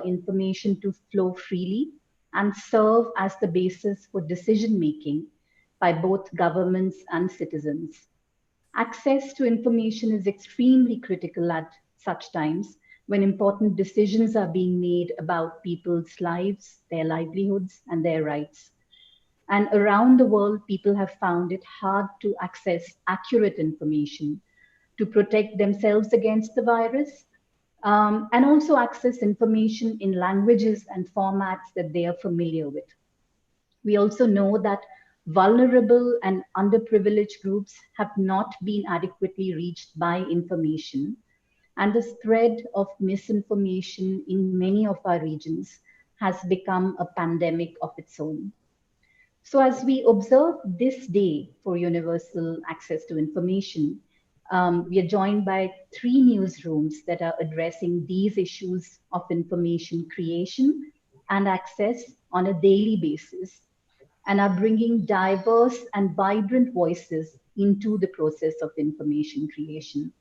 information to flow freely and serve as the basis for decision-making by both governments and citizens. Access to information is extremely critical at such times when important decisions are being made about people's lives, their livelihoods, and their rights. And around the world, people have found it hard to access accurate information to protect themselves against the virus, and also access information in languages and formats that they are familiar with. We also know that vulnerable and underprivileged groups have not been adequately reached by information, and the spread of misinformation in many of our regions has become a pandemic of its own. So as we observe this day for universal access to information, we are joined by 3 newsrooms that are addressing these issues of information creation and access on a daily basis, and are bringing diverse and vibrant voices into the process of information creation.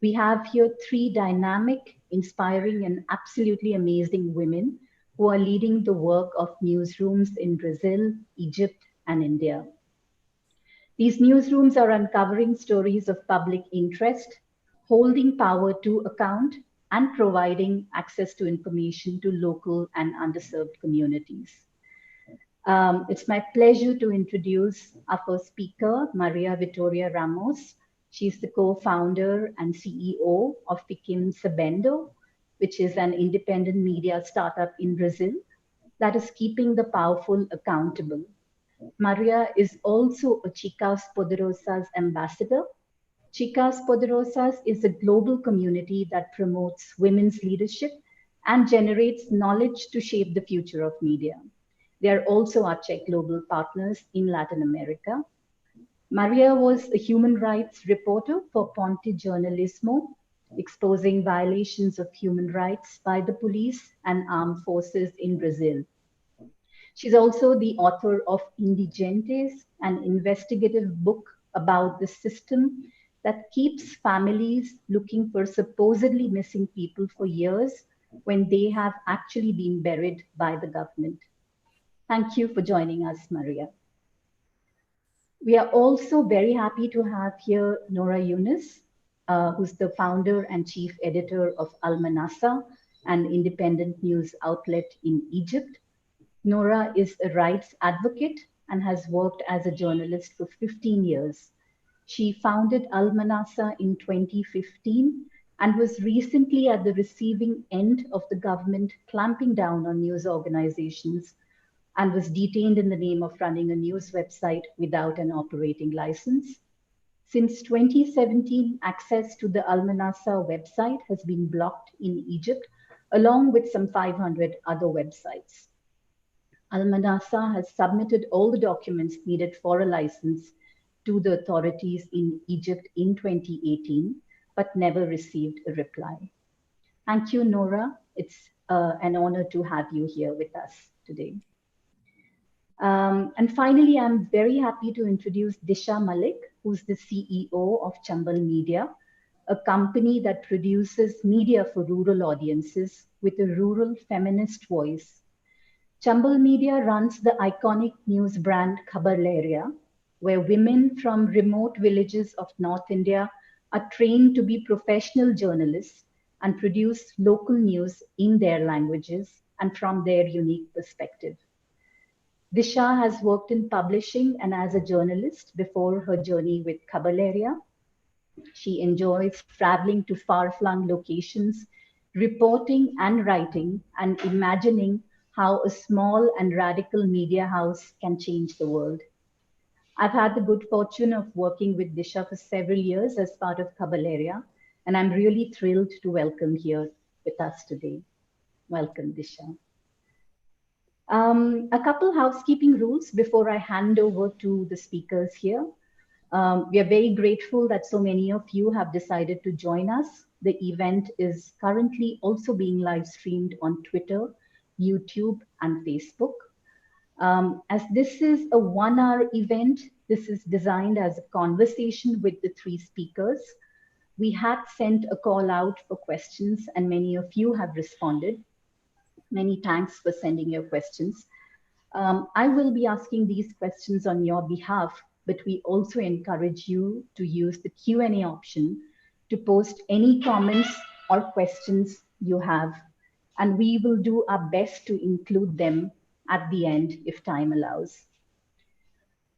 We have here 3 dynamic, inspiring, and absolutely amazing women who are leading the work of newsrooms in Brazil, Egypt, and India. These newsrooms are uncovering stories of public interest, holding power to account, and providing access to information to local and underserved communities. It's my pleasure to introduce our first speaker, Maria Vitoria Ramos. She's the co-founder and CEO of Fiquem Sabendo, which is an independent media startup in Brazil that is keeping the powerful accountable. Maria is also a Chicas Poderosas ambassador. Chicas Poderosas is a global community that promotes women's leadership and generates knowledge to shape the future of media. They are also our Check Global partners in Latin America. Maria was a human rights reporter for Ponte Jornalismo, exposing violations of human rights by the police and armed forces in Brazil. She's also the author of Indigentes, an investigative book about the system that keeps families looking for supposedly missing people for years when they have actually been buried by the government. Thank you for joining us, Maria. We are also very happy to have here Nora Younis, who's the founder and chief editor of Manassa, an independent news outlet in Egypt. Nora is a rights advocate and has worked as a journalist for 15 years. She founded Manassa in 2015 and was recently at the receiving end of the government clamping down on news organizations, and was detained in the name of running a news website without an operating license. Since 2017, access to the Manassa website has been blocked in Egypt, along with some 500 other websites. Manassa has submitted all the documents needed for a license to the authorities in Egypt in 2018, but never received a reply. Thank you, Nora. It's an honor to have you here with us today. And finally, I'm very happy to introduce Disha Mullick, who's the CEO of Chambal Media, a company that produces media for rural audiences with a rural feminist voice. Chambal Media runs the iconic news brand Khabar Lahariya, where women from remote villages of North India are trained to be professional journalists and produce local news in their languages and from their unique perspective. Disha has worked in publishing and as a journalist before her journey with Khabar Lahariya. She enjoys traveling to far-flung locations, reporting and writing, and imagining how a small and radical media house can change the world. I've had the good fortune of working with Disha for several years as part of Khabar Lahariya, and I'm really thrilled to welcome here with us today. Welcome, Disha. A couple housekeeping rules before I hand over to the speakers here. We are very grateful that so many of you have decided to join us. The event is currently also being live streamed on Twitter, YouTube, and Facebook. As this is a 1-hour event, this is designed as a conversation with the 3 speakers. We had sent a call out for questions and many of you have responded. Many thanks for sending your questions. I will be asking these questions on your behalf, but we also encourage you to use the Q&A option to post any comments or questions you have, and we will do our best to include them at the end if time allows.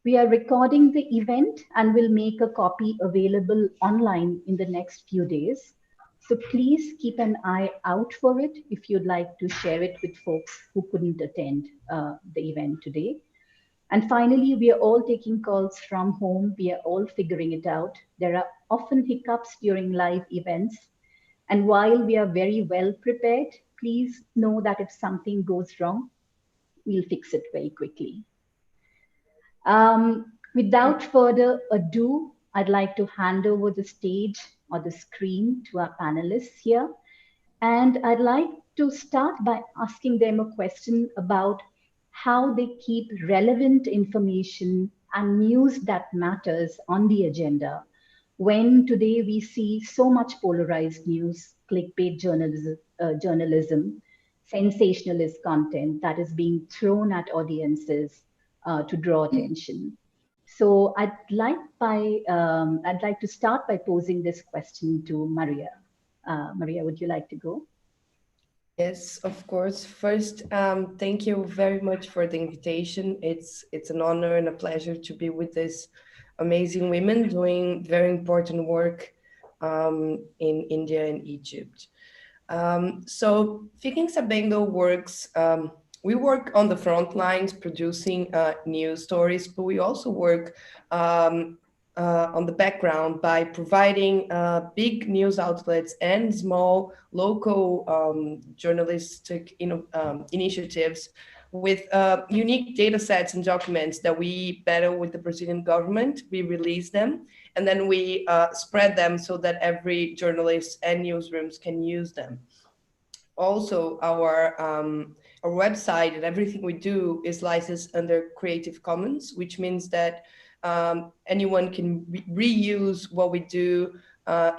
We are recording the event and will make a copy available online in the next few days. So please keep an eye out for it if you'd like to share it with folks who couldn't attend the event today. And finally, we are all taking calls from home. We are all figuring it out. There are often hiccups during live events. And while we are very well prepared, please know that if something goes wrong, we'll fix it very quickly. Without further ado, I'd like to hand over the stage or the screen to our panelists here. And I'd like to start by asking them a question about how they keep relevant information and news that matters on the agenda when today we see so much polarized news, clickbait journalism, sensationalist content that is being thrown at audiences to draw attention. So I'd like to start by posing this question to Maria. Maria, would you like to go? Yes, of course. First, thank you very much for the invitation. It's an honor and a pleasure to be with these amazing women doing very important work in India and Egypt. So Fiquem Sabendo works, we work on the front lines producing news stories, but we also work on the background by providing big news outlets and small local journalistic initiatives with unique data sets and documents that we battle with the Brazilian government. We release them and then we spread them so that every journalist and newsrooms can use them. Also, our website and everything we do is licensed under Creative Commons, which means that anyone can reuse what we do,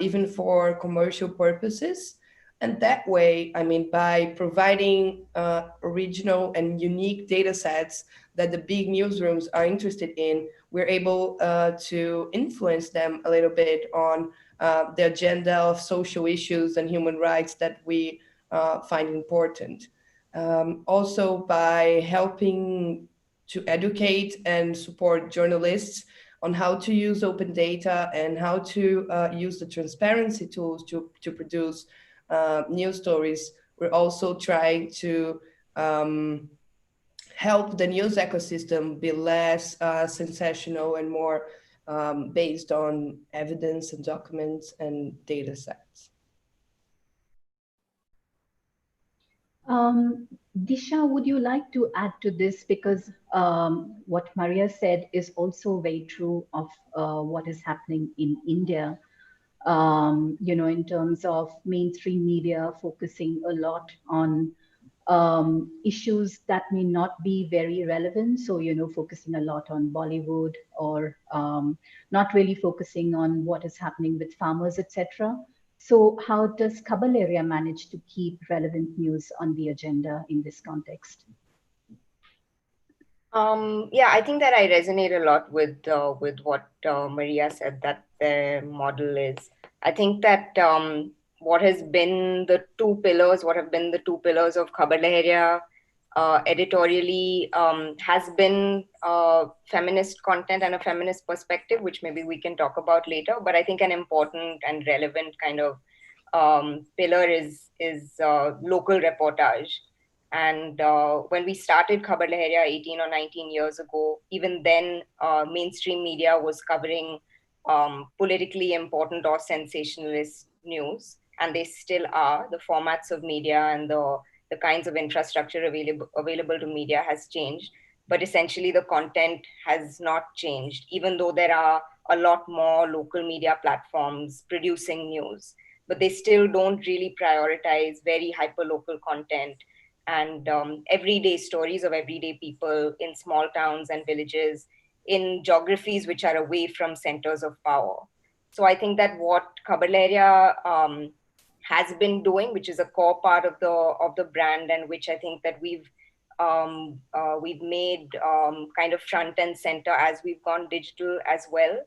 even for commercial purposes. And that way, I mean, by providing original and unique data sets that the big newsrooms are interested in, we're able to influence them a little bit on the agenda of social issues and human rights that we find important. Also, by helping to educate and support journalists on how to use open data and how to use the transparency tools to produce news stories. We're also trying to help the news ecosystem be less sensational and more based on evidence and documents and data sets. Disha, would you like to add to this? Because what Maria said is also very true of what is happening in India. In terms of mainstream media focusing a lot on issues that may not be very relevant. So, focusing a lot on Bollywood or not really focusing on what is happening with farmers, etc. So how does Khabar Lahariya manage to keep relevant news on the agenda in this context? Yeah, I think that I resonate a lot with what Maria said, that their model is. I think that what have been the two pillars of Khabar Lahariya editorially has been feminist content and a feminist perspective, which maybe we can talk about later. But I think an important and relevant kind of pillar is local reportage. And when we started Khabar Lahariya 18 or 19 years ago, even then mainstream media was covering politically important or sensationalist news, and they still are. The formats of media and the kinds of infrastructure available to media has changed, but essentially the content has not changed, even though there are a lot more local media platforms producing news, but they still don't really prioritize very hyper-local content and everyday stories of everyday people in small towns and villages, in geographies which are away from centers of power. So I think that what Khabar Lahariya has been doing, which is a core part of the brand, and which I think that we've made kind of front and center as we've gone digital as well,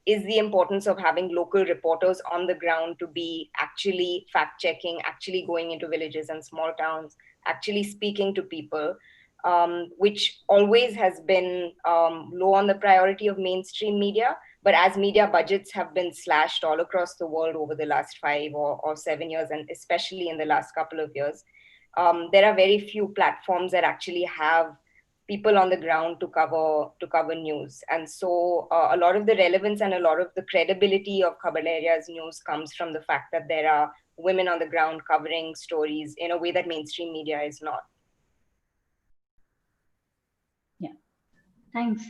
is the importance of having local reporters on the ground to be actually fact checking, actually going into villages and small towns, actually speaking to people, which always has been low on the priority of mainstream media. But as media budgets have been slashed all across the world over the last 5 or 7 years, and especially in the last couple of years, there are very few platforms that actually have people on the ground to cover news. And so a lot of the relevance and a lot of the credibility of Khabar Lahariya's news comes from the fact that there are women on the ground covering stories in a way that mainstream media is not. Yeah, thanks.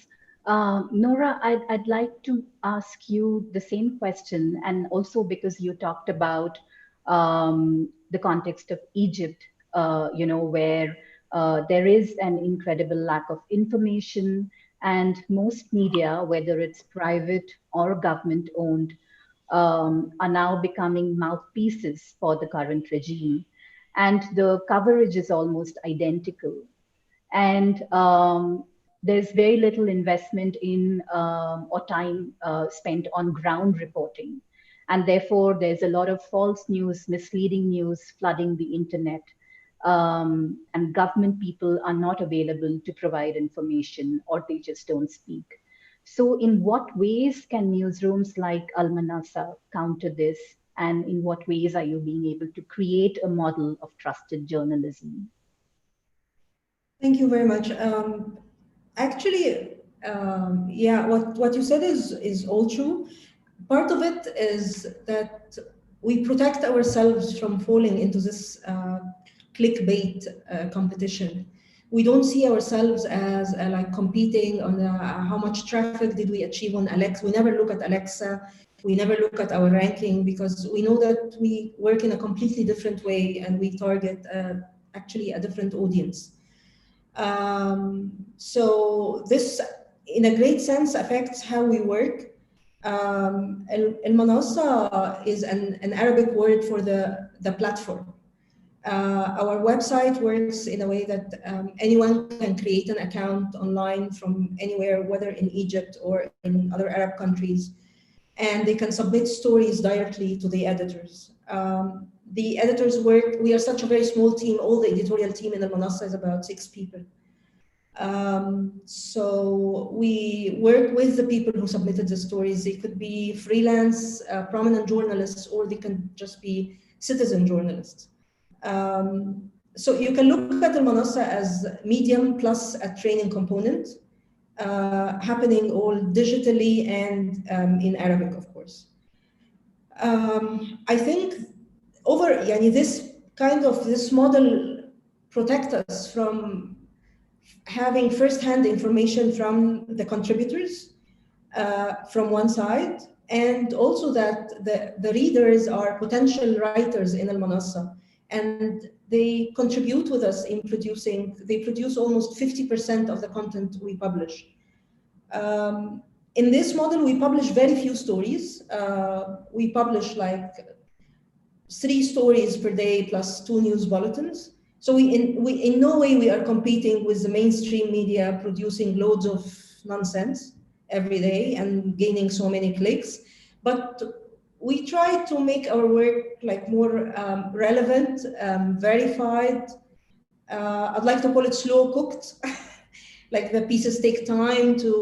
Nora, I'd like to ask you the same question, and also because you talked about the context of Egypt, where there is an incredible lack of information, and most media, whether it's private or government owned, are now becoming mouthpieces for the current regime. And the coverage is almost identical. And there's very little investment in or time spent on ground reporting. And therefore, there's a lot of false news, misleading news flooding the internet. And government people are not available to provide information, or they just don't speak. So in what ways can newsrooms like Manassa counter this? And in what ways are you being able to create a model of trusted journalism? Thank you very much. Actually, yeah, what you said is all true. Part of it is that we protect ourselves from falling into this clickbait competition. We don't see ourselves as like competing on how much traffic did we achieve on Alexa. We never look at Alexa. We never look at our ranking, because we know that we work in a completely different way and we target actually a different audience. So this, in a great sense, affects how we work. Manassa is an Arabic word for the platform. Our website works in a way that anyone can create an account online from anywhere, whether in Egypt or in other Arab countries, and they can submit stories directly to the editors. The editors work, we are such a very small team, all the editorial team in Manassa is about 6 people. So we work with the people who submitted the stories. They could be freelance, prominent journalists, or they can just be citizen journalists. So you can look at Manassa as medium plus a training component, happening all digitally and in Arabic, of course. I think this model protects us from having first-hand information from the contributors from one side, and also that the readers are potential writers in Manassa, and they contribute with us in they produce almost 50% of the content we publish. In this model, we publish very few stories. We publish like 3 stories per day plus 2 news bulletins. So in no way we are competing with the mainstream media producing loads of nonsense every day and gaining so many clicks. But we try to make our work like more relevant, verified. I'd like to call it slow cooked. Like the pieces take time to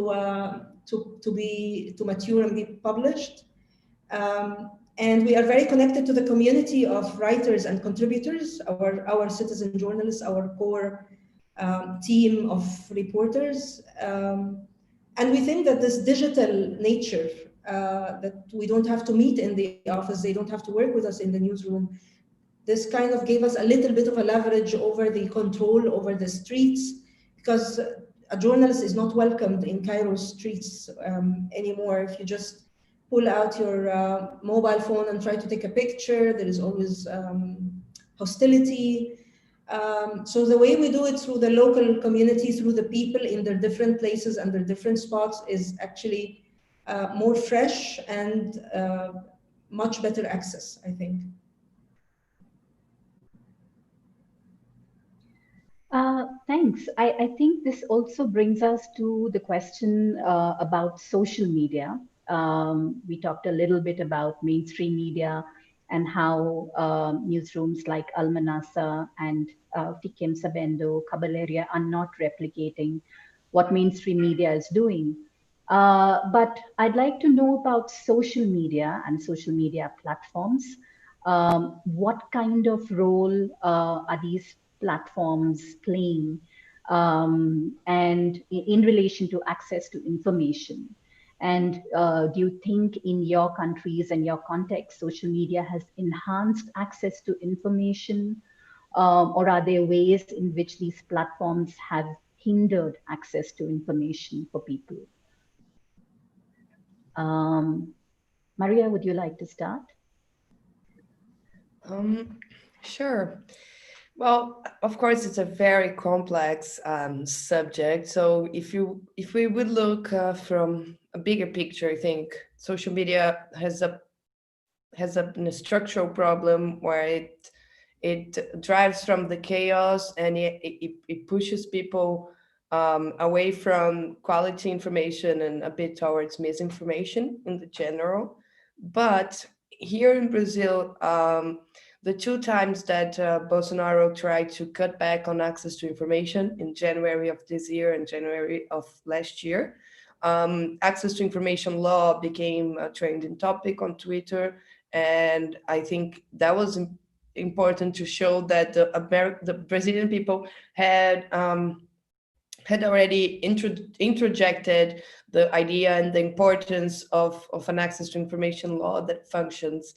mature and be published. And we are very connected to the community of writers and contributors, our citizen journalists, our core team of reporters. And we think that this digital nature, that we don't have to meet in the office, they don't have to work with us in the newsroom, this kind of gave us a little bit of a leverage over the control over the streets, because a journalist is not welcomed in Cairo streets anymore. If you just pull out your mobile phone and try to take a picture, there is always hostility. So the way we do it through the local community, through the people in their different places and their different spots, is actually more fresh and much better access, I think. Thanks. I think this also brings us to the question about social media. We talked a little bit about mainstream media and how newsrooms like Manassa and Fiquem Sabendo, Khabar Lahariya are not replicating what mainstream media is doing. But I'd like to know about social media and social media platforms. What kind of role are these platforms playing and in relation to access to information? And do you think in your countries and your context, social media has enhanced access to information? Or are there ways in which these platforms have hindered access to information for people? Maria, would you like to start? Sure. Well, of course, it's a very complex subject. So if we would look from a bigger picture, I think social media has a structural problem where it drives from the chaos, and it pushes people away from quality information and a bit towards misinformation in the general. But here in Brazil, the two times that Bolsonaro tried to cut back on access to information in January of this year and January of last year, access to information law became a trending topic on Twitter. And I think that was important to show that the Brazilian people had already interjected the idea and the importance of an access to information law that functions.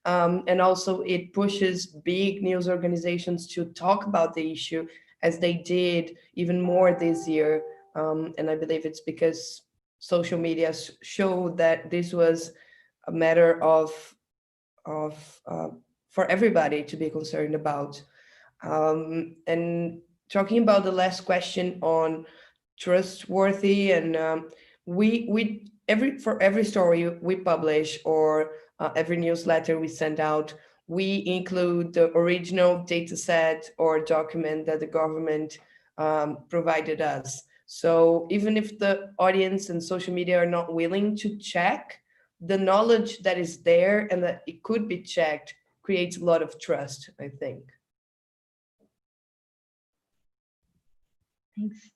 And also it pushes big news organizations to talk about the issue, as they did even more this year. And I believe it's because social media showed that this was a matter of for everybody to be concerned about. And talking about the last question on trustworthy, and for every story we publish, or every newsletter we send out, we include the original data set or document that the government provided us. So even if the audience and social media are not willing to check, the knowledge that is there and that it could be checked creates a lot of trust, I think. Thanks.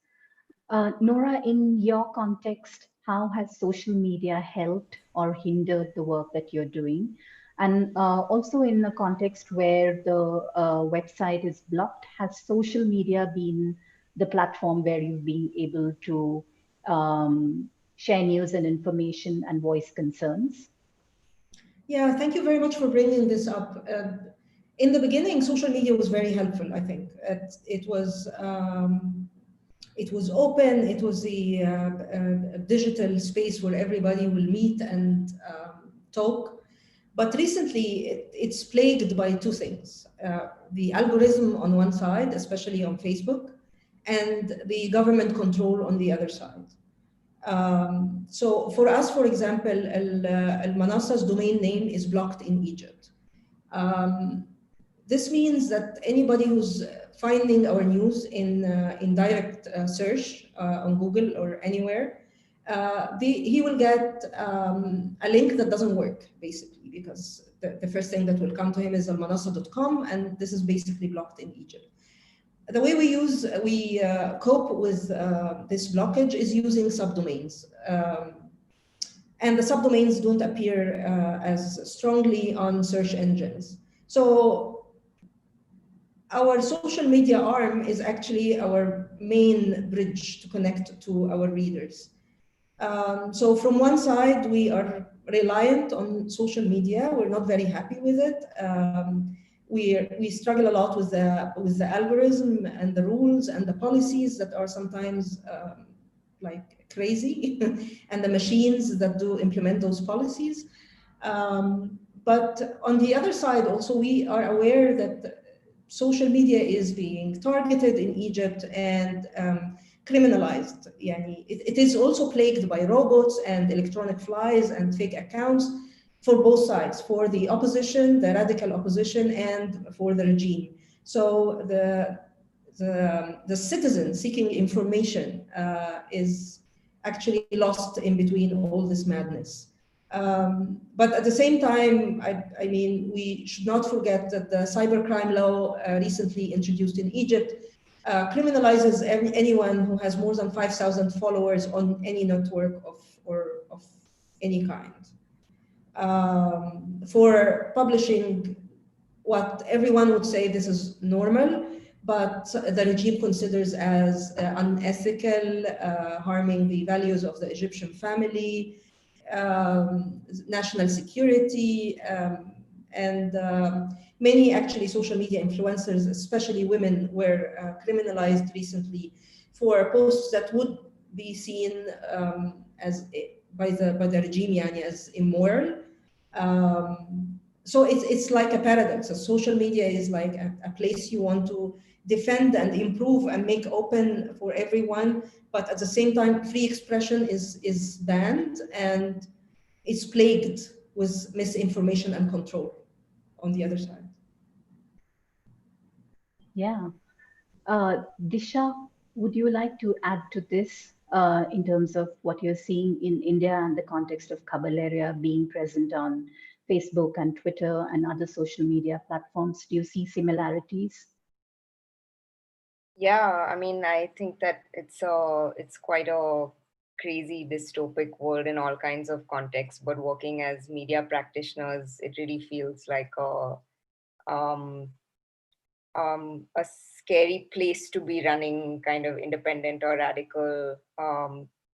Nora, in your context, how has social media helped or hindered the work that you're doing? And also in a context where the website is blocked, has social media been the platform where you've been able to share news and information and voice concerns? Yeah, thank you very much for bringing this up. In the beginning, social media was very helpful, I think. It was open, it was the digital space where everybody will meet and talk. But recently, it's plagued by two things. The algorithm on one side, especially on Facebook, and the government control on the other side. So for us, for example, Manassa's domain name is blocked in Egypt. This means that anybody who's finding our news in direct search on Google or anywhere, he will get a link that doesn't work, basically, because the first thing that will come to him is almanassa.com, and this is basically blocked in Egypt. The way we cope with this blockage is using subdomains. And the subdomains don't appear as strongly on search engines. So our social media arm is actually our main bridge to connect to our readers. So from one side, we are reliant on social media. We're not very happy with it. We struggle a lot with the algorithm and the rules and the policies that are sometimes like crazy, and the machines that do implement those policies. But on the other side, also, we are aware that social media is being targeted in Egypt and criminalized. It is also plagued by robots and electronic flies and fake accounts for both sides, for the opposition, the radical opposition, and for the regime. So the citizen seeking information is actually lost in between all this madness. But at the same time, I mean, we should not forget that the cybercrime law recently introduced in Egypt criminalizes anyone who has more than 5,000 followers on any network of any kind. For publishing what everyone would say this is normal, but the regime considers as unethical, harming the values of the Egyptian family, national security, and many actually social media influencers, especially women, were criminalized recently for posts that would be seen as by the regime yani, as immoral. So it's like a paradox. So social media is like a place you want to defend and improve and make open for everyone, but at the same time, free expression is banned and it's plagued with misinformation and control on the other side. Yeah. Disha, would you like to add to this in terms of what you're seeing in India and the context of Khabar Lahariya being present on Facebook and Twitter and other social media platforms? Do you see similarities? Yeah, I mean, I think that it's quite a crazy dystopic world in all kinds of contexts. But working as media practitioners, it really feels like um, a scary place to be running kind of independent or radical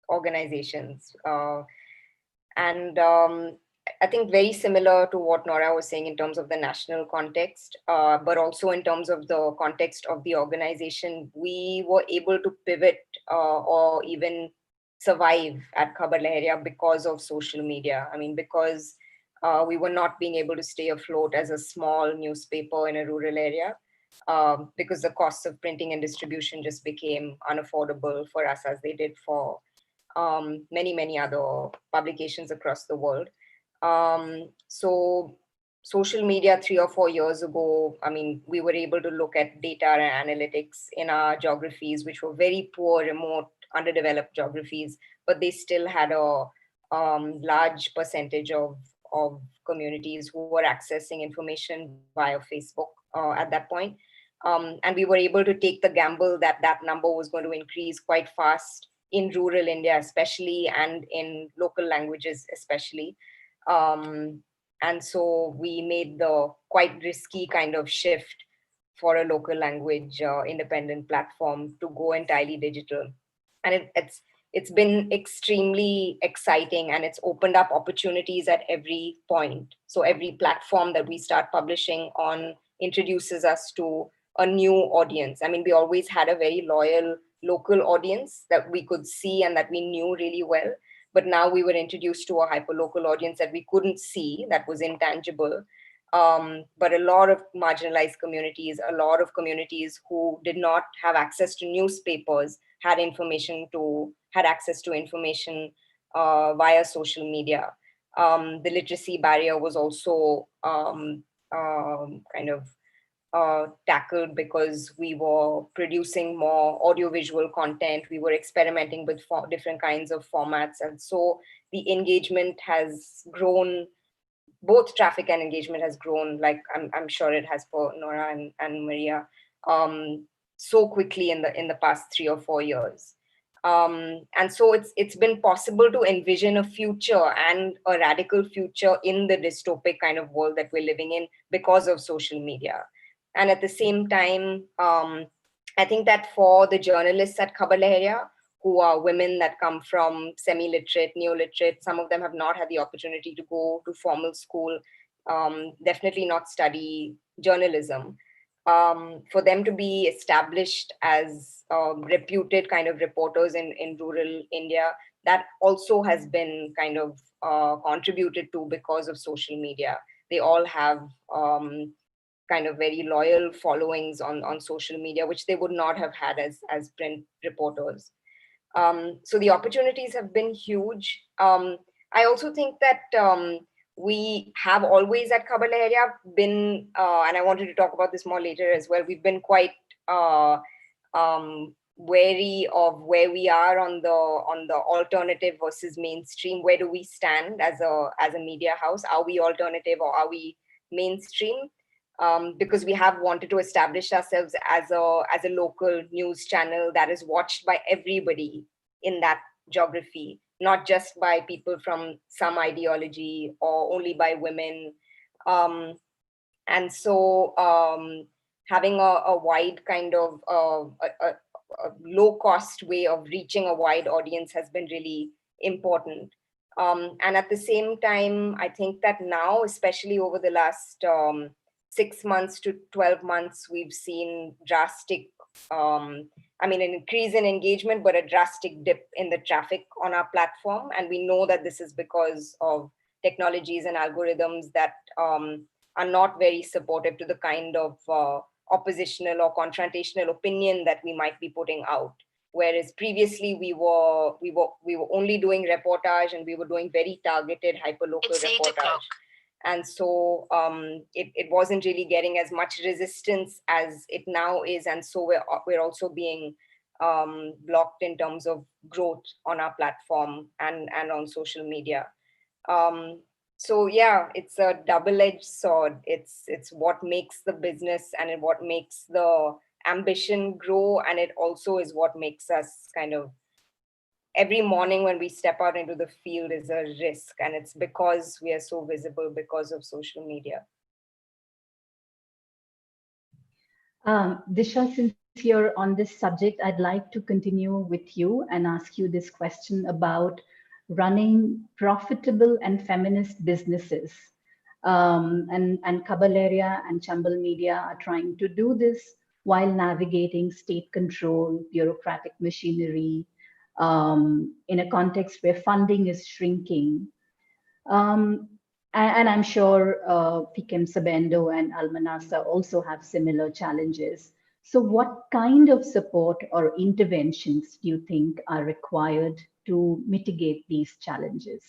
organizations. And I think very similar to what Nora was saying in terms of the national context, but also in terms of the context of the organization, we were able to pivot or even survive at Khabar Lahariya because of social media. I mean, because we were not being able to stay afloat as a small newspaper in a rural area. Because the costs of printing and distribution just became unaffordable for us as they did for many other publications across the world. So social media 3 or 4 years ago, I mean, we were able to look at data and analytics in our geographies, which were very poor, remote, underdeveloped geographies, but they still had a large percentage of communities who were accessing information via Facebook at that point. And we were able to take the gamble that that number was going to increase quite fast in rural India, especially, and in local languages, especially. And so we made the quite risky kind of shift for a local language independent platform to go entirely digital. And it's been extremely exciting, and it's opened up opportunities at every point. So every platform that we start publishing on introduces us to a new audience. I mean, we always had a very loyal local audience that we could see and that we knew really well. But now we were introduced to a hyperlocal audience that we couldn't see, that was intangible. But a lot of marginalized communities, a lot of communities who did not have access to newspapers had access to information via social media. The literacy barrier was also kind of tackled because we were producing more audiovisual content. We were experimenting with different kinds of formats. And so the engagement has grown, both traffic and engagement has grown, like I'm sure it has for Nora and Maria, so quickly in the past 3 or 4 years. And so it's been possible to envision a future, and a radical future, in the dystopic kind of world that we're living in because of social media. And at the same time, I think that for the journalists at Khabar Lahariya, who are women that come from semi-literate, neo-literate, some of them have not had the opportunity to go to formal school, definitely not study journalism. For them to be established as reputed kind of reporters in rural India, that also has been kind of contributed to because of social media. They all have kind of very loyal followings on social media, which they would not have had as print reporters. So the opportunities have been huge. I also think that we have always at Khabar Lahariya been, and I wanted to talk about this more later as well, we've been quite wary of where we are on the alternative versus mainstream. Where do we stand as a media house? Are we alternative or are we mainstream? Because we have wanted to establish ourselves as a local news channel that is watched by everybody in that geography, not just by people from some ideology or only by women. And so having a wide kind of a low cost way of reaching a wide audience has been really important. And at the same time, I think that now, especially over the last 6 months to 12 months, we've seen drastic, an increase in engagement, but a drastic dip in the traffic on our platform. And we know that this is because of technologies and algorithms that are not very supportive to the kind of oppositional or confrontational opinion that we might be putting out. Whereas previously we were only doing reportage, and we were doing very targeted hyperlocal reportage. And so it wasn't really getting as much resistance as it now is. And so we're also being blocked in terms of growth on our platform and on social media. So yeah, it's a double-edged sword. It's what makes the business and what makes the ambition grow, and it also is what makes us kind of, every morning when we step out into the field is a risk, and it's because we are so visible because of social media. Disha, since you're on this subject, I'd like to continue with you and ask you this question about running profitable and feminist businesses. And Khabar Lahariya and Chambal Media are trying to do this while navigating state control, bureaucratic machinery, in a context where funding is shrinking. And I'm sure Fiquem Sabendo and Manassa also have similar challenges. So what kind of support or interventions do you think are required to mitigate these challenges?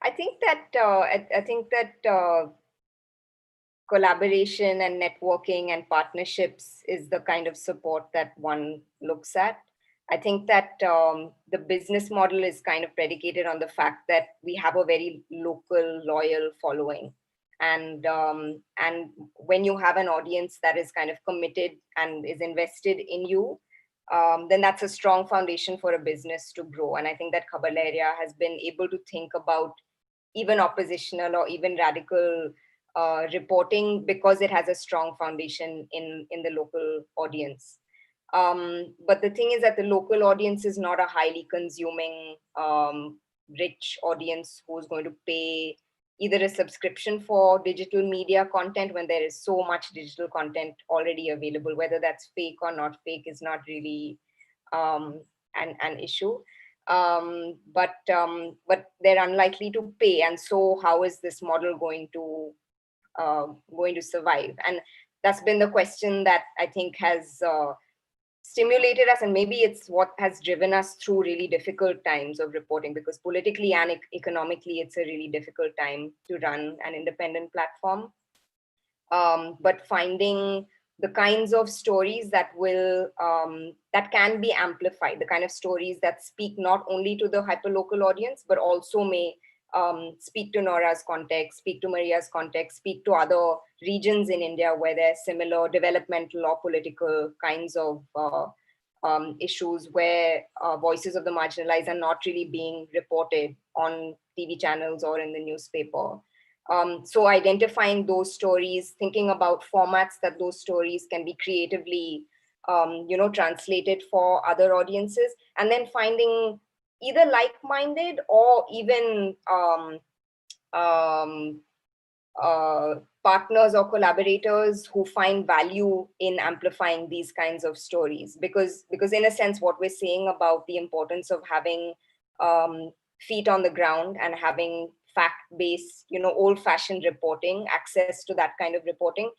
I think that collaboration and networking and partnerships is the kind of support that one looks at. I think that the business model is kind of predicated on the fact that we have a very local, loyal following. And when you have an audience that is kind of committed and is invested in you, then that's a strong foundation for a business to grow. And I think that Khabar Lahariya has been able to think about even oppositional or even radical reporting because it has a strong foundation in the local audience. But the thing is that the local audience is not a highly consuming, rich audience who's going to pay either a subscription for digital media content when there is so much digital content already available. Whether that's fake or not fake is not really an issue. But they're unlikely to pay. And so how is this model going to survive? And that's been the question that I think has stimulated us, and maybe it's what has driven us through really difficult times of reporting, because politically and economically it's a really difficult time to run an independent platform. But finding the kinds of stories that will that can be amplified, the kind of stories that speak not only to the hyperlocal audience but also may speak to Nora's context, speak to Maria's context, speak to other regions in India where there's similar developmental or political kinds of issues where voices of the marginalized are not really being reported on TV channels or in the newspaper. So identifying those stories, thinking about formats that those stories can be creatively translated for other audiences, and then finding either like-minded or even partners or collaborators who find value in amplifying these kinds of stories. Because in a sense, what we're saying about the importance of having feet on the ground and having fact-based, old-fashioned reporting, access to that kind of reporting,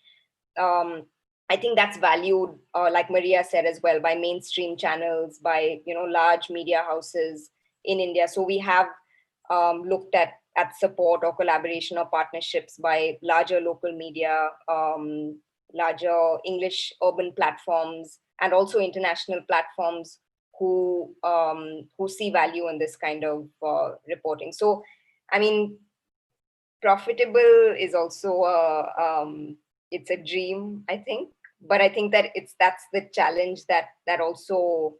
I think that's valued, like Maria said as well, by mainstream channels, by large media houses in India. So we have looked at at support or collaboration or partnerships by larger local media, larger English urban platforms, and also international platforms who see value in this kind of reporting. So, I mean, profitable is also it's a dream, I think. But I think that that's the challenge that also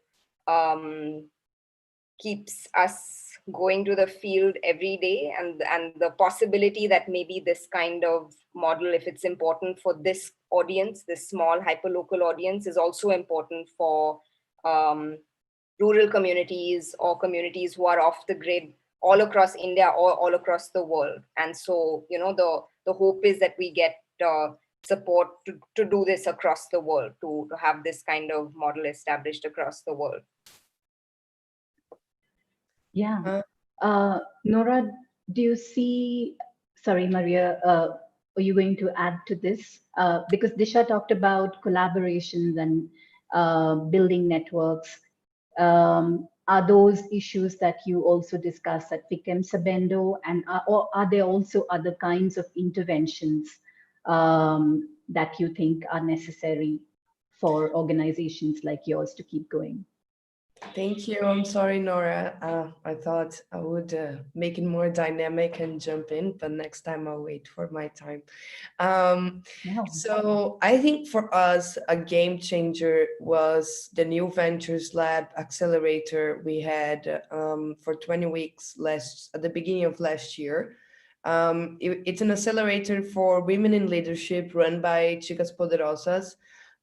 keeps us going to the field every day, and the possibility that maybe this kind of model, if it's important for this audience, this small hyperlocal audience, is also important for rural communities or communities who are off the grid all across India or all across the world. And so, you know, the hope is that we get support to do this across the world, to have this kind of model established across the world. Yeah. Nora, do you see, sorry, Maria, are you going to add to this? Because Disha talked about collaborations and building networks. Are those issues that you also discuss at Fiquem Sabendo, and or are there also other kinds of interventions that you think are necessary for organizations like yours to keep going? Thank you. I'm sorry, Nora. I thought I would make it more dynamic and jump in, but next time I'll wait for my time. So I think for us, a game changer was the new Ventures Lab Accelerator we had for 20 weeks at the beginning of last year. It's an accelerator for women in leadership run by Chicas Poderosas.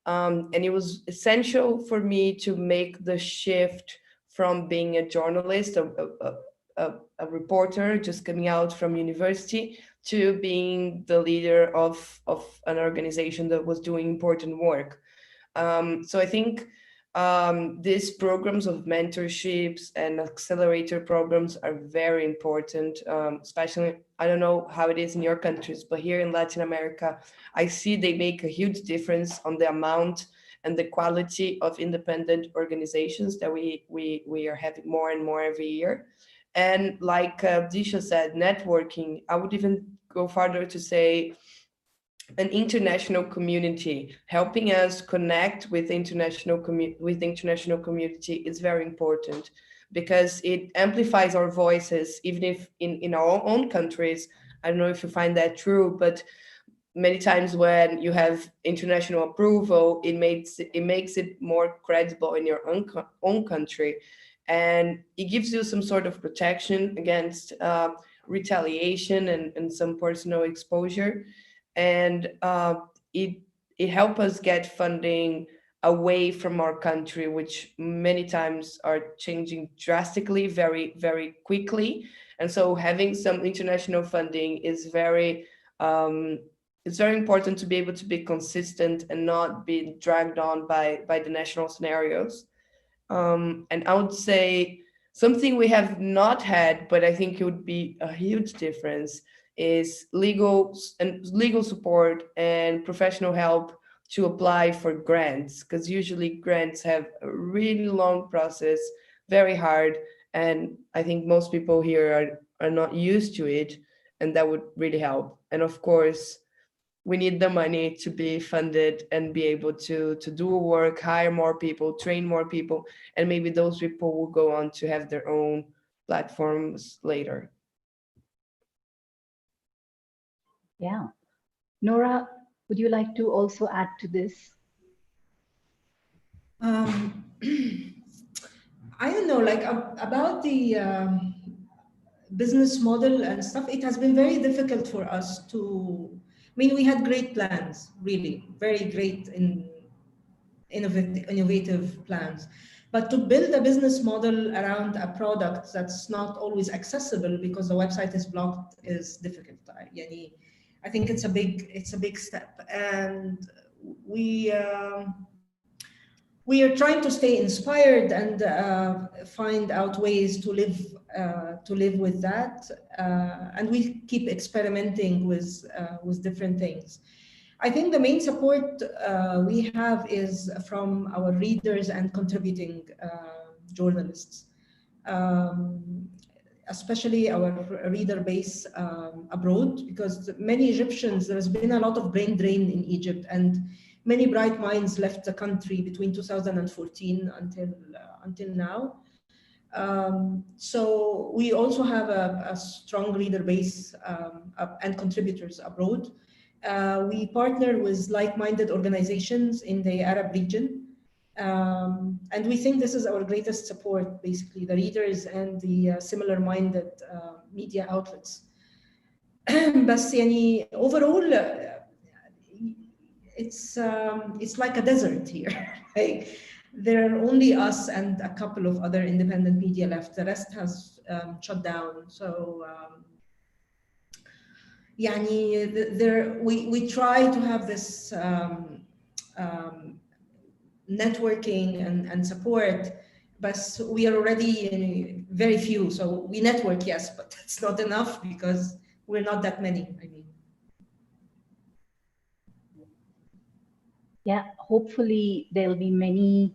And it was essential for me to make the shift from being a journalist, a reporter just coming out from university, to being the leader of an organization that was doing important work. So I think these programs of mentorships and accelerator programs are very important, especially, I don't know how it is in your countries, but here in Latin America, I see they make a huge difference on the amount and the quality of independent organizations that we are having more and more every year. And like Disha said, networking, I would even go farther to say an international community. Helping us connect with international community is very important, because it amplifies our voices, even if in our own countries. I don't know if you find that true, but many times when you have international approval, it makes it more credible in your own country, and it gives you some sort of protection against retaliation and some personal exposure. And it helps us get funding away from our country, which many times are changing drastically, very, very quickly. And so having some international funding is it's very important to be able to be consistent and not be dragged on by the national scenarios. And I would say something we have not had, but I think it would be a huge difference, is legal support and professional help to apply for grants, because usually grants have a really long process, very hard, and I think most people here are not used to it, and that would really help. And of course, we need the money to be funded and be able to do work, hire more people, train more people, and maybe those people will go on to have their own platforms later. Yeah. Nora, would you like to also add to this? I don't know, like about the business model and stuff, it has been very difficult for us to, I mean, we had great plans, really, very great innovative plans. But to build a business model around a product that's not always accessible because the website is blocked is difficult. I think it's a big step, and we are trying to stay inspired and find out ways to live with that, and we keep experimenting with different things. I think the main support we have is from our readers and contributing journalists. especially our reader base abroad, because many Egyptians, there's been a lot of brain drain in Egypt, and many bright minds left the country between 2014 until now. So we also have a strong reader base and contributors abroad. We partner with like-minded organizations in the Arab region. And we think this is our greatest support, basically, the readers and the similar-minded media outlets. بس يعني overall, it's like a desert here. Like, there are only us and a couple of other independent media left. The rest has shut down. So we try to have this networking and support, but we are already very few. So we network, yes, but it's not enough because we're not that many, I mean. Yeah, hopefully there'll be many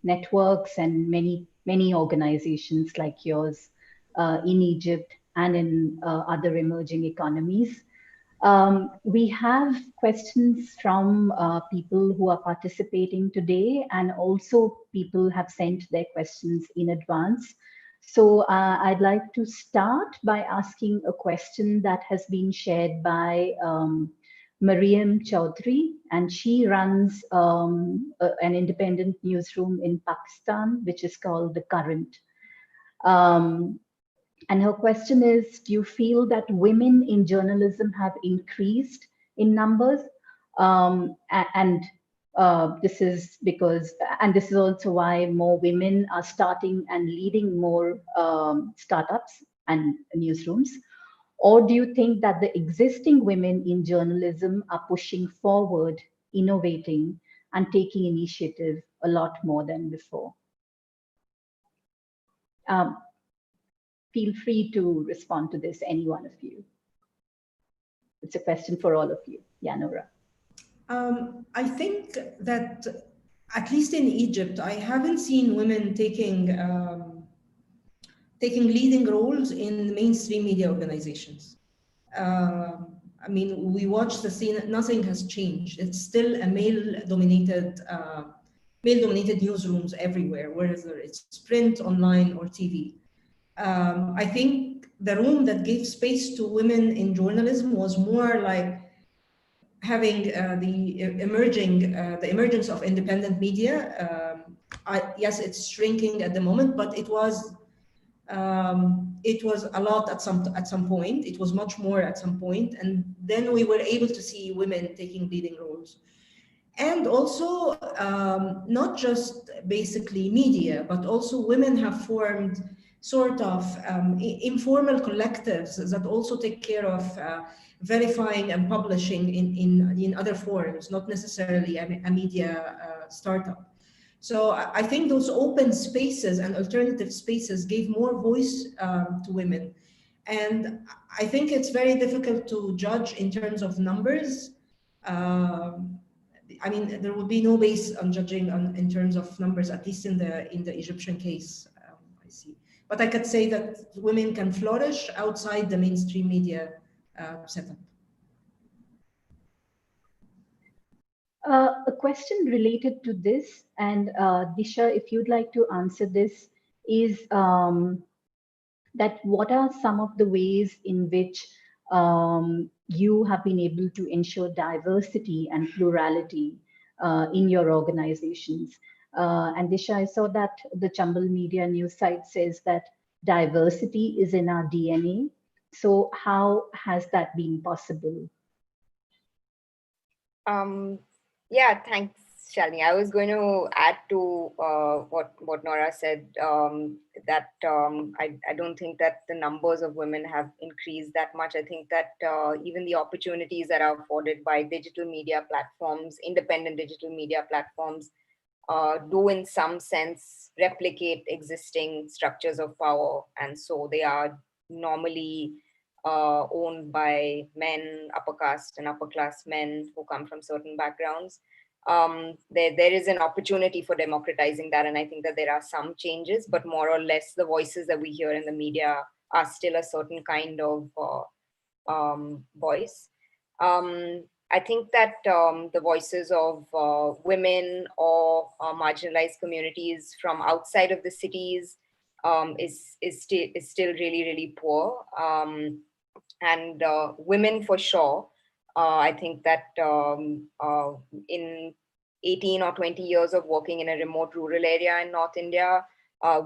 networks and many organizations like yours in Egypt and in other emerging economies. We have questions from people who are participating today, and also people have sent their questions in advance. So I'd like to start by asking a question that has been shared by Mariam Chaudhry, and she runs an independent newsroom in Pakistan, which is called The Current. And her question is, do you feel that women in journalism have increased in numbers? This is because, and this is also why more women are starting and leading more startups and newsrooms. Or do you think that the existing women in journalism are pushing forward, innovating, and taking initiative a lot more than before? Feel free to respond to this, any one of you. It's a question for all of you. Yeah, Nora. I think that, at least in Egypt, I haven't seen women taking leading roles in mainstream media organizations. I mean, we watch the scene, nothing has changed. It's still a male-dominated newsrooms everywhere, whether it's print, online, or TV. I think the room that gave space to women in journalism was more like having the emergence of independent media. Yes, it's shrinking at the moment, but it was a lot at some point. It was much more at some point, and then we were able to see women taking leading roles. And also, not just basically media, but also women have formed sort of informal collectives that also take care of verifying and publishing in other forums, not necessarily a media startup. So I think those open spaces and alternative spaces gave more voice to women. And I think it's very difficult to judge in terms of numbers. I mean, there would be no base on judging in terms of numbers, at least in the Egyptian case, I see. But I could say that women can flourish outside the mainstream media setup. A question related to this, and Disha, if you'd like to answer this, is that what are some of the ways in which you have been able to ensure diversity and plurality in your organizations? And Disha, I saw that the Chambal Media news site says that diversity is in our DNA. So how has that been possible? Yeah, thanks, Shalini. I was going to add to what Nora said, that I don't think that the numbers of women have increased that much. I think that even the opportunities that are afforded by digital media platforms, independent digital media platforms, do in some sense replicate existing structures of power. And so they are normally owned by men, upper caste and upper class men who come from certain backgrounds. there is an opportunity for democratizing that. And I think that there are some changes, but more or less the voices that we hear in the media are still a certain kind of voice. I think that the voices of women or marginalized communities from outside of the cities is still really, really poor. And women for sure. I think that in 18 or 20 years of working in a remote rural area in North India,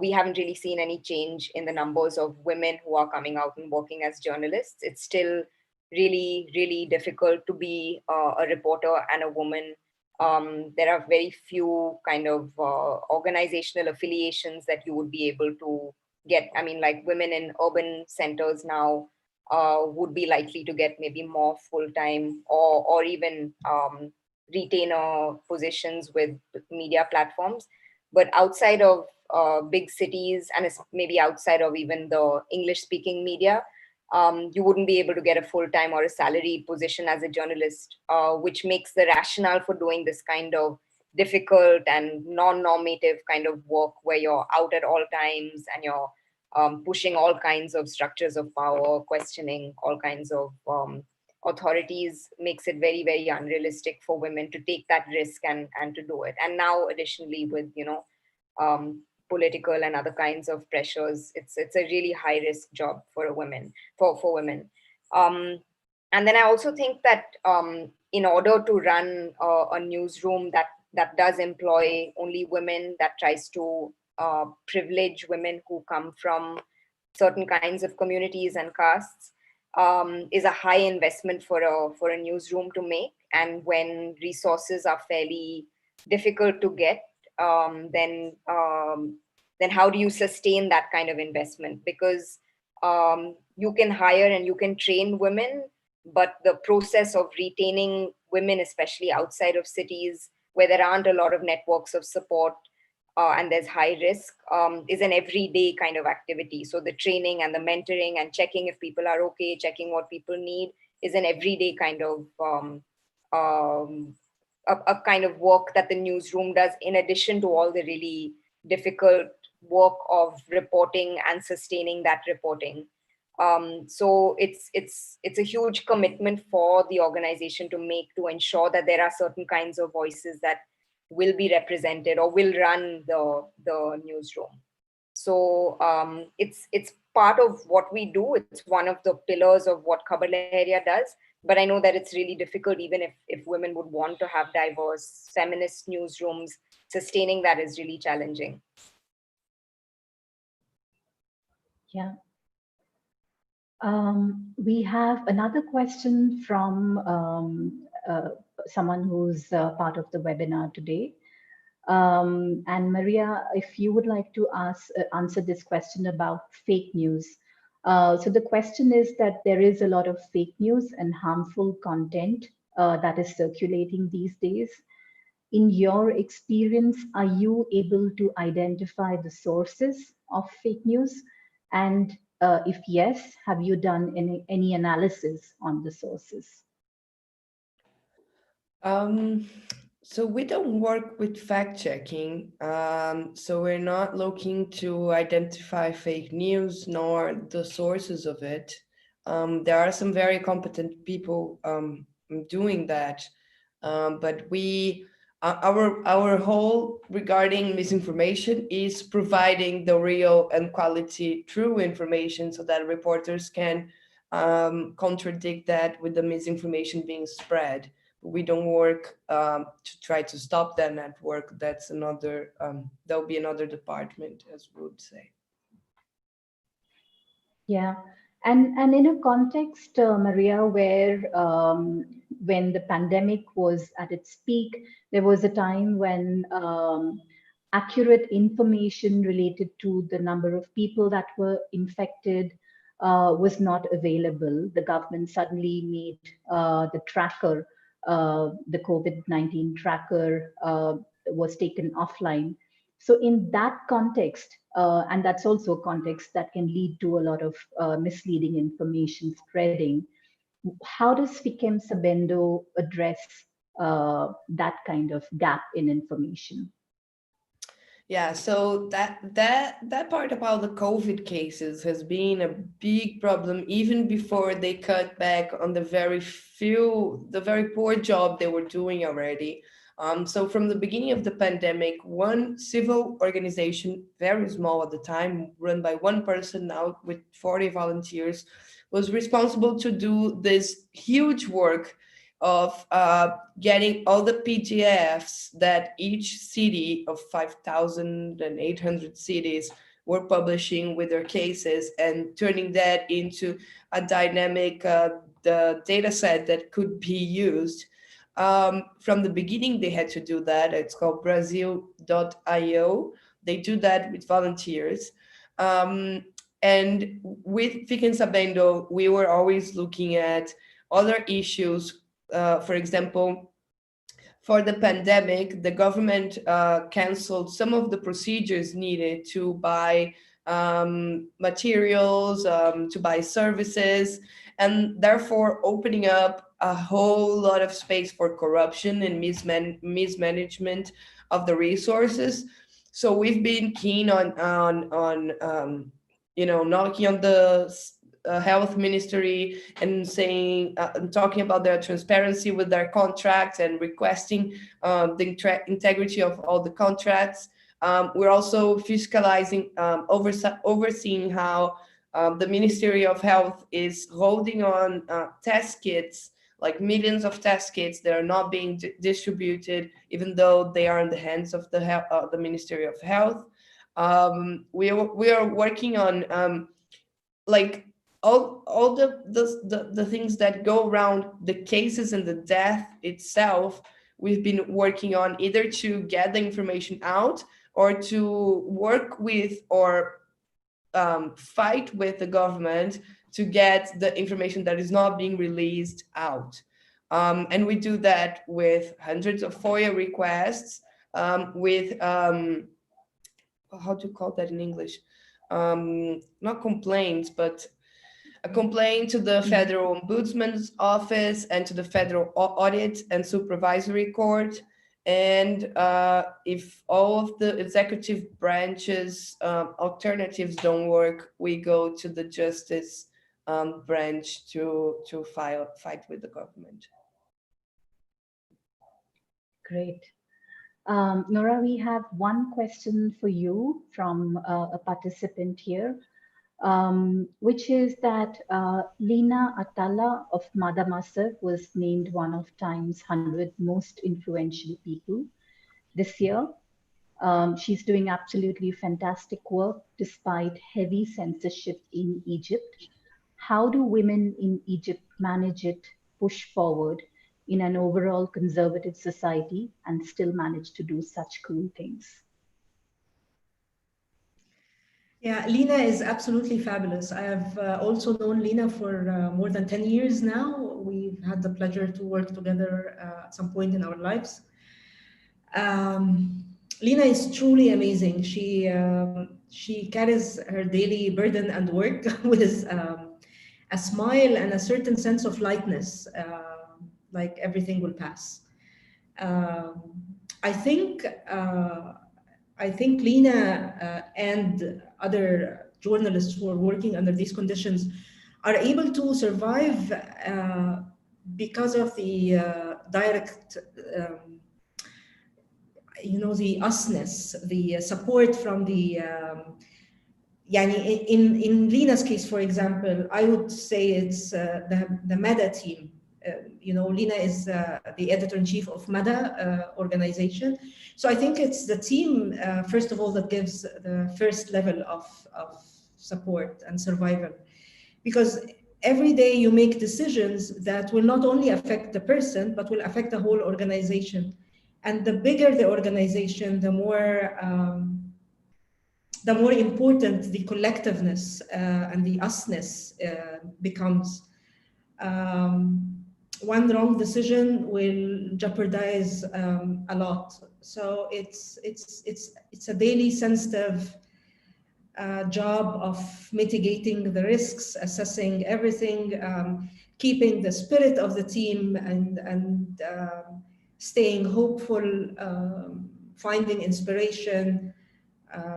we haven't really seen any change in the numbers of women who are coming out and working as journalists. It's still really, really difficult to be a reporter and a woman. There are very few kind of organizational affiliations that you would be able to get. I mean, like women in urban centers now would be likely to get maybe more full-time or even retainer positions with media platforms. But outside of big cities and maybe outside of even the English-speaking media, you wouldn't be able to get a full-time or a salaried position as a journalist, which makes the rationale for doing this kind of difficult and non-normative kind of work where you're out at all times and you're pushing all kinds of structures of power, questioning all kinds of authorities, makes it very, very unrealistic for women to take that risk and to do it. And now additionally with, political and other kinds of pressures, it's a really high risk job for women. And then I also think that in order to run a newsroom that does employ only women, that tries to privilege women who come from certain kinds of communities and castes, is a high investment for a newsroom to make. And when resources are fairly difficult to get, then how do you sustain that kind of investment? Because you can hire and you can train women, but the process of retaining women, especially outside of cities where there aren't a lot of networks of support and there's high risk, is an everyday kind of activity. So the training and the mentoring and checking if people are okay, checking what people need, is an everyday kind of a kind of work that the newsroom does, in addition to all the really difficult work of reporting and sustaining that reporting. So it's a huge commitment for the organization to make, to ensure that there are certain kinds of voices that will be represented or will run the newsroom. So it's part of what we do. It's one of the pillars of what Khabar Lahariya does. But I know that it's really difficult, even if women would want to have diverse feminist newsrooms, sustaining that is really challenging. Yeah. We have another question from someone who's part of the webinar today. And Maria, if you would like to answer this question about fake news. So the question is that there is a lot of fake news and harmful content that is circulating these days. In your experience, are you able to identify the sources of fake news? And if yes, have you done any analysis on the sources? So we don't work with fact checking. So we're not looking to identify fake news nor the sources of it. There are some very competent people doing that, but our whole regarding misinformation is providing the real and quality true information so that reporters can contradict that with the misinformation being spread. We don't work to try to stop that network. That's another, there'll be another department, as we would say. Yeah, and in a context, Maria, where when the pandemic was at its peak, there was a time when accurate information related to the number of people that were infected was not available. The government suddenly made the tracker, the COVID-19 tracker was taken offline. So in that context, and that's also a context that can lead to a lot of misleading information spreading, how does Fiquem Sabendo address that kind of gap in information? Yeah, so that part about the COVID cases has been a big problem even before they cut back on the very poor job they were doing already. So from the beginning of the pandemic, one civil organization, very small at the time, run by one person now with 40 volunteers, was responsible to do this huge work of getting all the PDFs that each city of 5,800 cities were publishing with their cases and turning that into a dynamic the data set that could be used. From the beginning, they had to do that. It's called Brazil.io. They do that with volunteers. And with Fiquem Sabendo, we were always looking at other issues. For example, for the pandemic, the government canceled some of the procedures needed to buy materials, to buy services, and therefore opening up a whole lot of space for corruption and mismanagement of the resources. So we've been keen on knocking on the health ministry and saying, talking about their transparency with their contracts and requesting the integrity of all the contracts. We're also fiscalizing, overseeing how the Ministry of Health is holding on test kits, like millions of test kits that are not being distributed, even though they are in the hands of the Ministry of Health. We are working on like all the things that go around the cases and the death itself. We've been working on either to get the information out or to work with or fight with the government to get the information that is not being released out. And we do that with hundreds of FOIA requests, with how to call that in English? Not complaints, but a complaint to the Federal Ombudsman's Office and to the Federal Audit and Supervisory Court. And if all of the executive branches alternatives don't work, we go to the justice branch to fight with the government. Great. Nora, we have one question for you from a participant here, which is that Lina Atala of Manassa was named one of Time's 100 most influential people this year. She's doing absolutely fantastic work despite heavy censorship in Egypt. How do women in Egypt manage it, push forward in an overall conservative society and still manage to do such cool things? Yeah, Lina is absolutely fabulous. I have also known Lina for more than 10 years now. We've had the pleasure to work together at some point in our lives. Lina is truly amazing. She carries her daily burden and work with a smile and a certain sense of lightness, like everything will pass. I think Lina and other journalists who are working under these conditions are able to survive because of the direct, the usness, the support from the, in Lina's case, for example, I would say it's the Meedan team. Lina is the editor-in-chief of Meedan organization. So I think it's the team, first of all, that gives the first level of support and survival. Because every day you make decisions that will not only affect the person, but will affect the whole organization. And the bigger the organization, the more important the collectiveness and the usness becomes. One wrong decision will jeopardize a lot. So it's a daily sensitive job of mitigating the risks, assessing everything, keeping the spirit of the team, and staying hopeful, finding inspiration,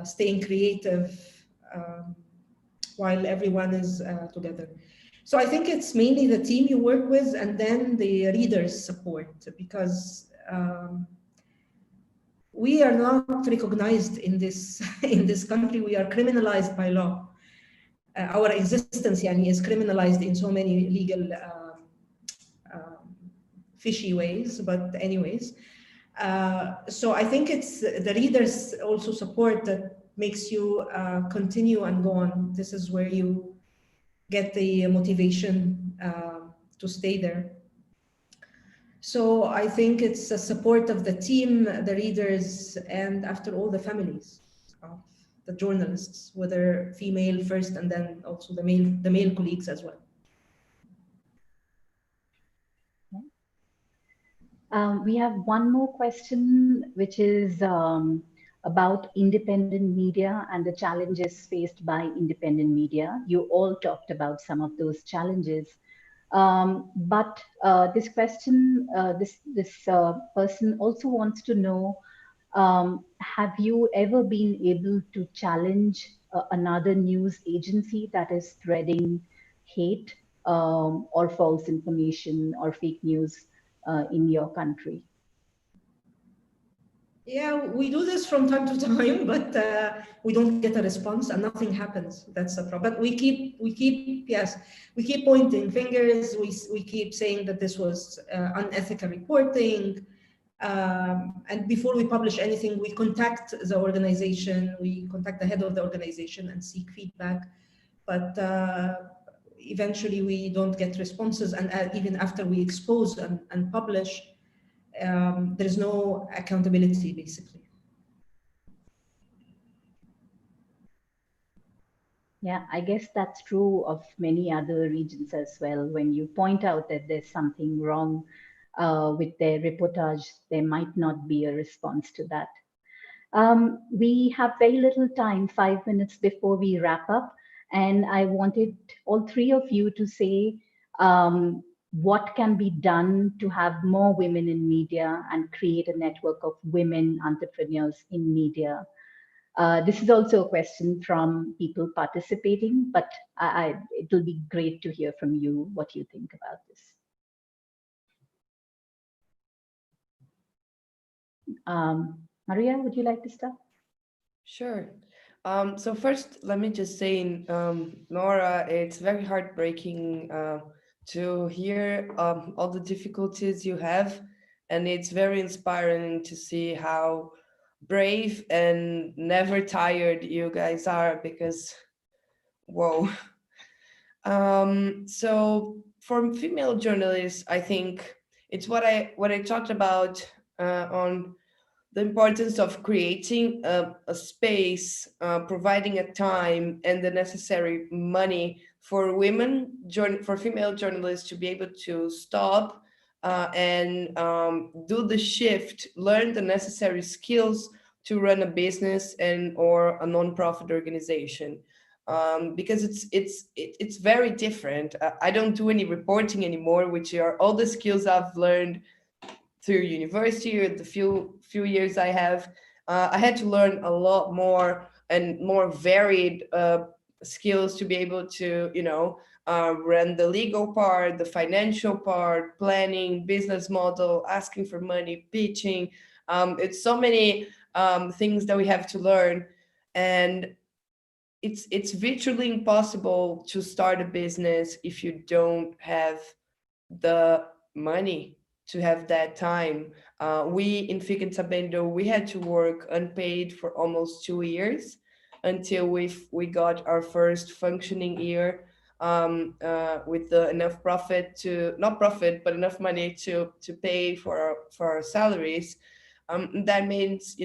staying creative while everyone is together. So I think it's mainly the team you work with and then the readers' support, because we are not recognized in this in this country. We are criminalized by law. Our existence is criminalized in so many legal fishy ways, but anyways. So I think it's the readers also support that makes you continue and go on. This is where you get the motivation to stay there. So I think it's a support of the team, the readers, and after all, the families of the journalists, whether female first and then also the male colleagues as well. We have one more question, which is about independent media and the challenges faced by independent media. You all talked about some of those challenges. But this question, this person also wants to know, have you ever been able to challenge another news agency that is spreading hate or false information or fake news in your country? Yeah, we do this from time to time, but we don't get a response and nothing happens. That's the problem. But we keep pointing fingers. We keep saying that this was unethical reporting. And before we publish anything, we contact the organization, we contact the head of the organization and seek feedback. But eventually we don't get responses. And even after we expose and publish, there is no accountability, basically. Yeah, I guess that's true of many other regions as well. When you point out that there's something wrong with their reportage, there might not be a response to that. We have very little time, 5 minutes before we wrap up, and I wanted all three of you to say what can be done to have more women in media and create a network of women entrepreneurs in media. This is also a question from people participating, but it will be great to hear from you what you think about this. Maria, would you like to start? Sure. So first, let me just say, Nora, it's very heartbreaking to hear all the difficulties you have, and it's very inspiring to see how brave and never tired you guys are, because, whoa. So for female journalists, I think it's what I talked about on the importance of creating a space, providing a time and the necessary money for for female journalists to be able to stop and do the shift, learn the necessary skills to run a business or a non-profit organization. Because it's very different. I don't do any reporting anymore, which are all the skills I've learned through university or the few years I have. I had to learn a lot more and more varied skills to be able to, run the legal part, the financial part, planning, business model, asking for money, pitching. It's so many things that we have to learn, and it's virtually impossible to start a business if you don't have the money to have that time. We in Fiquem Sabendo, we had to work unpaid for almost 2 years until we got our first functioning year with enough profit but enough money to pay for our salaries. That means,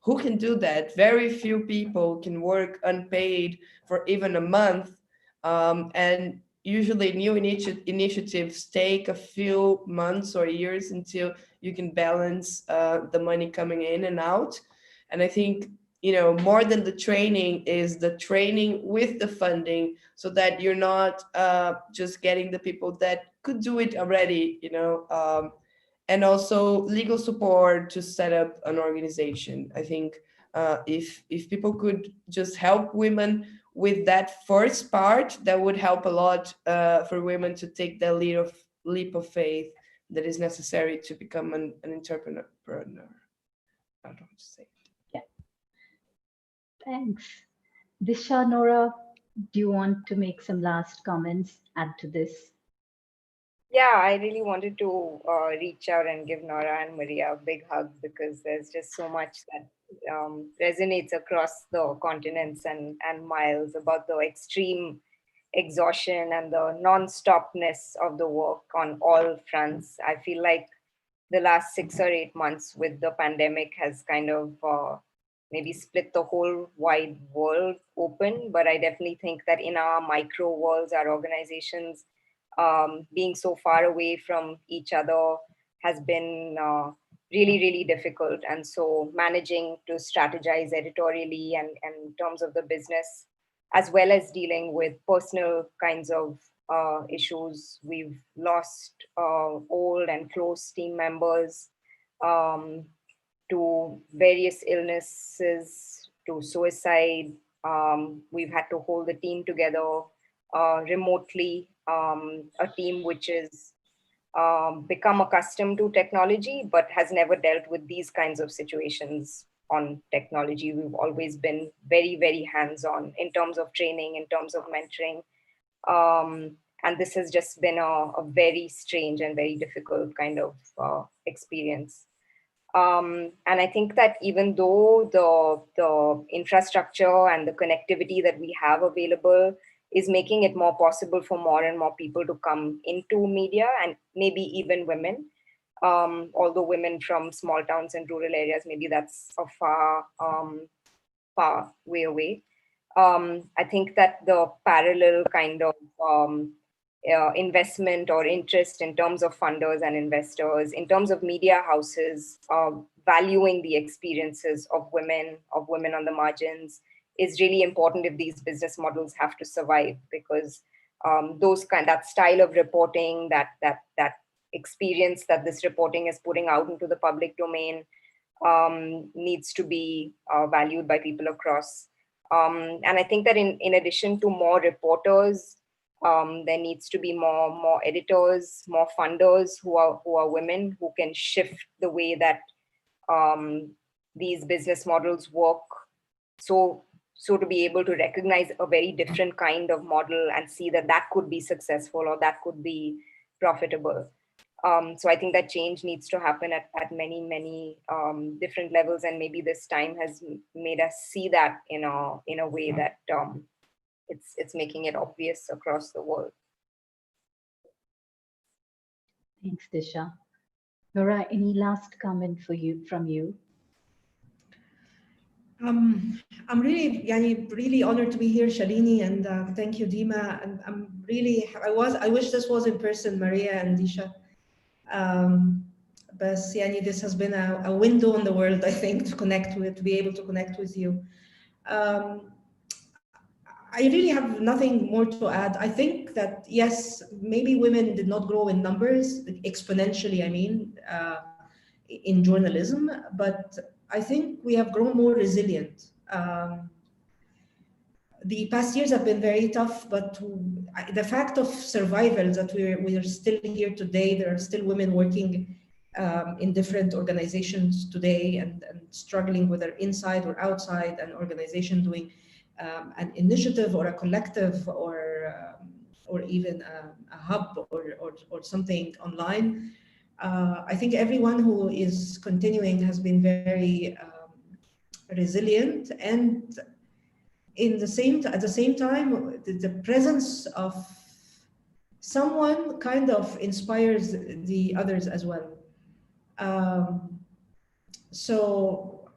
who can do that? Very few people can work unpaid for even a month. And usually new initiatives take a few months or years until you can balance the money coming in and out. And I think, more than the training is the training with the funding, so that you're not just getting the people that could do it already, and also legal support to set up an organization. I think if people could just help women with that first part, that would help a lot for women to take that leap of faith that is necessary to become an entrepreneur. I don't know what to say. Yeah. Thanks. Disha, Nora, do you want to make some last comments, add to this? Yeah, I really wanted to reach out and give Nora and Maria a big hug, because there's just so much that resonates across the continents and miles about the extreme exhaustion and the non-stopness of the work on all fronts. I feel like the last 6 or 8 months with the pandemic has kind of maybe split the whole wide world open. But I definitely think that in our micro worlds, our organizations, being so far away from each other has been really, really difficult. And so managing to strategize editorially and in terms of the business, as well as dealing with personal kinds of issues. We've lost old and close team members to various illnesses, to suicide. We've had to hold the team together remotely, a team which is become accustomed to technology, but has never dealt with these kinds of situations on technology. We've always been very, very hands-on in terms of training, in terms of mentoring. And this has just been a very strange and very difficult kind of experience. And I think that even though the infrastructure and the connectivity that we have available is making it more possible for more and more people to come into media, and maybe even women, although women from small towns and rural areas, maybe that's a far way away. I think that the parallel kind of investment or interest in terms of funders and investors, in terms of media houses, valuing the experiences of women on the margins is really important if these business models have to survive, because that style of reporting, that experience that this reporting is putting out into the public domain needs to be valued by people across. And I think that in addition to more reporters, there needs to be more editors, more funders who are women, who can shift the way that these business models work. So to be able to recognize a very different kind of model and see that could be successful or that could be profitable. So I think that change needs to happen at many different levels, and maybe this time has made us see that in a way that it's making it obvious across the world. Thanks, Disha. Nora, any last comment from you? I'm really honored to be here, Shalini, and thank you, Dima. And I wish this was in person, Maria and Disha. But this has been a window on the world, I think, to be able to connect with you. I really have nothing more to add. I think that, yes, maybe women did not grow in numbers exponentially, in journalism, but I think we have grown more resilient. The past years have been very tough, but the fact of survival, that we are still here today, there are still women working in different organizations today and struggling, whether inside or outside an organization, doing an initiative or a collective or even a hub or something online. I think everyone who is continuing has been very resilient, and at the same time, the presence of someone kind of inspires the others as well. So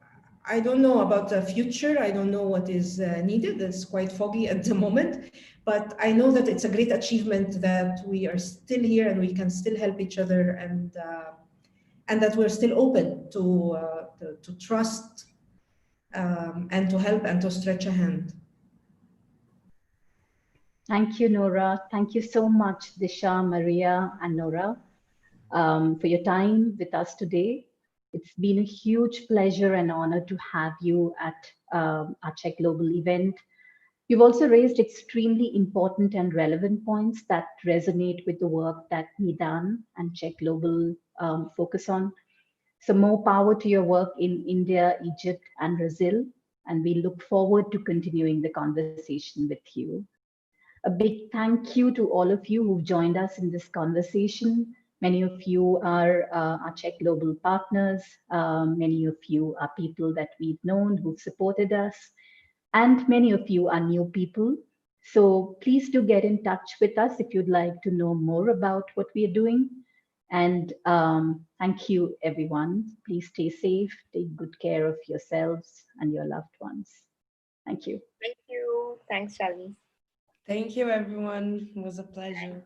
I don't know about the future. I don't know what is needed. It's quite foggy at the moment, but I know that it's a great achievement that we are still here and we can still help each other, and that we're still open to trust and to help and to stretch a hand. Thank you, Nora. Thank you so much, Disha, Maria, and Nora. for your time with us today. It's been a huge pleasure and honor to have you at our Check Global event. You've also raised extremely important and relevant points that resonate with the work that Meedan and Check Global focus on. So more power to your work in India, Egypt, and Brazil. And we look forward to continuing the conversation with you. A big thank you to all of you who've joined us in this conversation. Many of you are our Check Global partners. Many of you are people that we've known who've supported us. And many of you are new people. So please do get in touch with us if you'd like to know more about what we are doing. And thank you, everyone. Please stay safe, take good care of yourselves and your loved ones. Thank you. Thank you. Thanks, Shalini. Thank you, everyone. It was a pleasure.